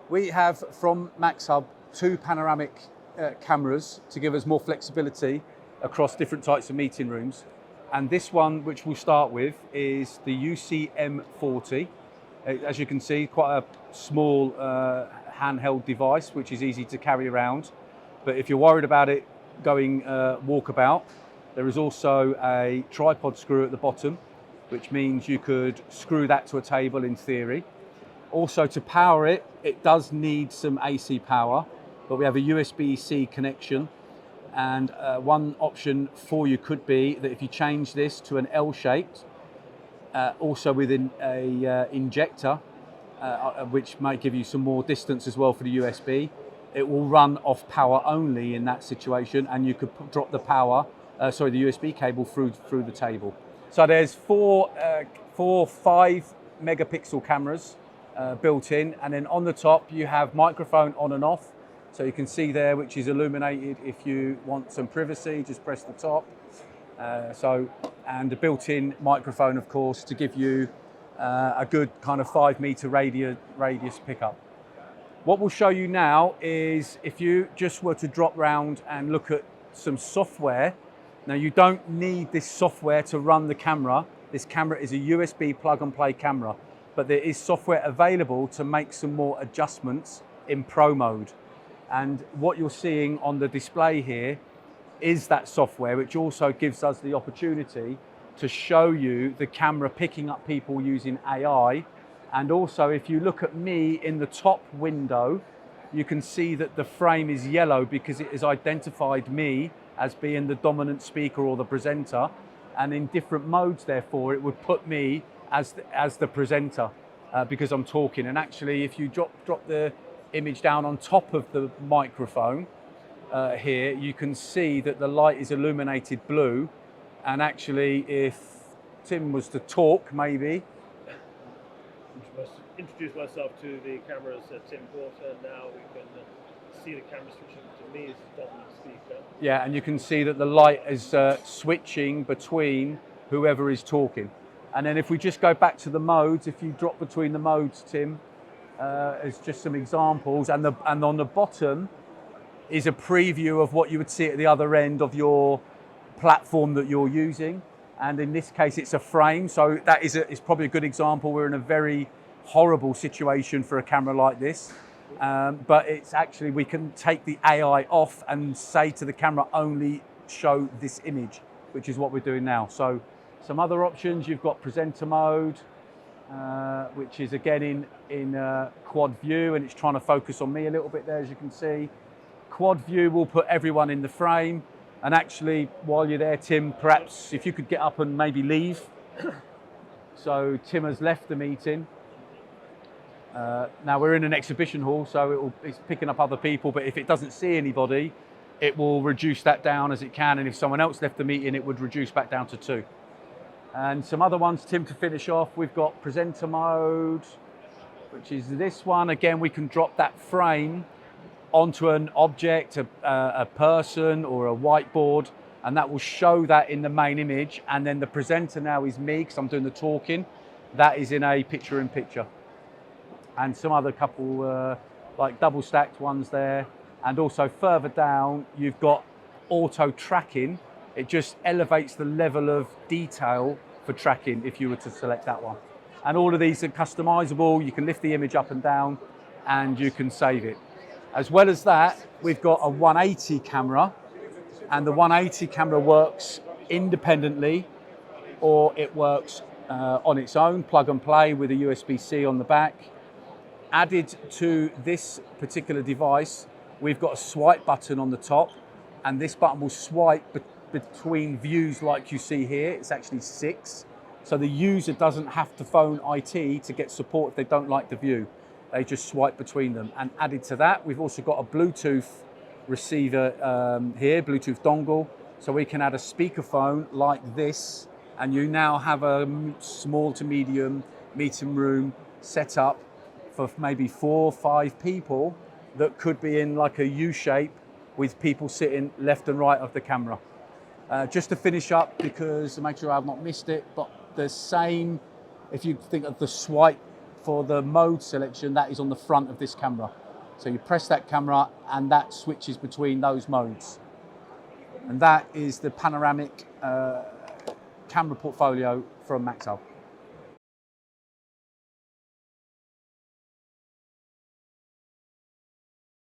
We have from Maxhub 2 panoramic cameras to give us more flexibility across different types of meeting rooms. And this one, which we'll start with, is the UCM40. As you can see, quite a small handheld device, which is easy to carry around. But if you're worried about it going walkabout, there is also a tripod screw at the bottom, which means you could screw that to a table in theory. Also, to power it, it does need some AC power, but we have a USB-C connection. And one option for you could be that if you change this to an L-shaped, also within a injector, which might give you some more distance as well for the USB, it will run off power only in that situation, and you could drop the power, the USB cable through the table. So there's four 5 megapixel cameras built in, and then on the top you have microphone on and off. So you can see there, which is illuminated. If you want some privacy, just press the top. And a built-in microphone, of course, to give you a good kind of 5 meter radius pickup. What we'll show you now is if you just were to drop round and look at some software. Now, you don't need this software to run the camera. This camera is a USB plug-and-play camera, but there is software available to make some more adjustments in Pro mode. And what you're seeing on the display here is that software, which also gives us the opportunity to show you the camera picking up people using AI. And also, if you look at me in the top window, you can see that the frame is yellow because it has identified me as being the dominant speaker or the presenter. And in different modes, therefore, it would put me as the presenter because I'm talking. And actually, if you drop the image down on top of the microphone here, you can see that the light is illuminated blue. And actually, if Tim was to talk, maybe. Introduce myself to the cameras, Tim Porter. Now we can see the camera switching to me as the dominant speaker. Yeah, and you can see that the light is switching between whoever is talking. And then if we just go back to the modes, if you drop between the modes, Tim, as just some examples, and on the bottom is a preview of what you would see at the other end of your platform that you're using. And in this case, it's a frame, so that is probably a good example. We're in a very horrible situation for a camera like this, but it's actually, we can take the AI off and say to the camera, only show this image, which is what we're doing now. So some other options, you've got presenter mode, which is again in quad view, and it's trying to focus on me a little bit there, as you can see. Quad view will put everyone in the frame. And actually, while you're there, Tim, perhaps if you could get up and maybe leave. So Tim has left the meeting. Now we're in an exhibition hall, so it's picking up other people, but if it doesn't see anybody, it will reduce that down as it can. And if someone else left the meeting, it would reduce back down to 2. And some other ones, Tim, to finish off, we've got presenter mode, which is this one. Again, we can drop that frame onto an object, a person or a whiteboard, and that will show that in the main image. And then the presenter now is me, because I'm doing the talking. That is in a picture-in-picture. And some other couple like double stacked ones there. And also further down, you've got auto tracking. It just elevates the level of detail for tracking if you were to select that one. And all of these are customizable. You can lift the image up and down and you can save it. As well as that, we've got a 180 camera, and the 180 camera works independently, or it works on its own, plug and play with a USB-C on the back. Added to this particular device, we've got a swipe button on the top, and this button will swipe between views like you see here. It's actually 6. So the user doesn't have to phone IT to get support if they don't like the view. They just swipe between them. And added to that, we've also got a Bluetooth receiver here, Bluetooth dongle. So we can add a speakerphone like this, and you now have a small to medium meeting room set up for maybe 4 or 5 people that could be in like a U shape with people sitting left and right of the camera. Just to finish up, because to make sure I've not missed it, but the same, if you think of the swipe for the mode selection, that is on the front of this camera. So you press that camera and that switches between those modes. And that is the panoramic camera portfolio from Maxhub.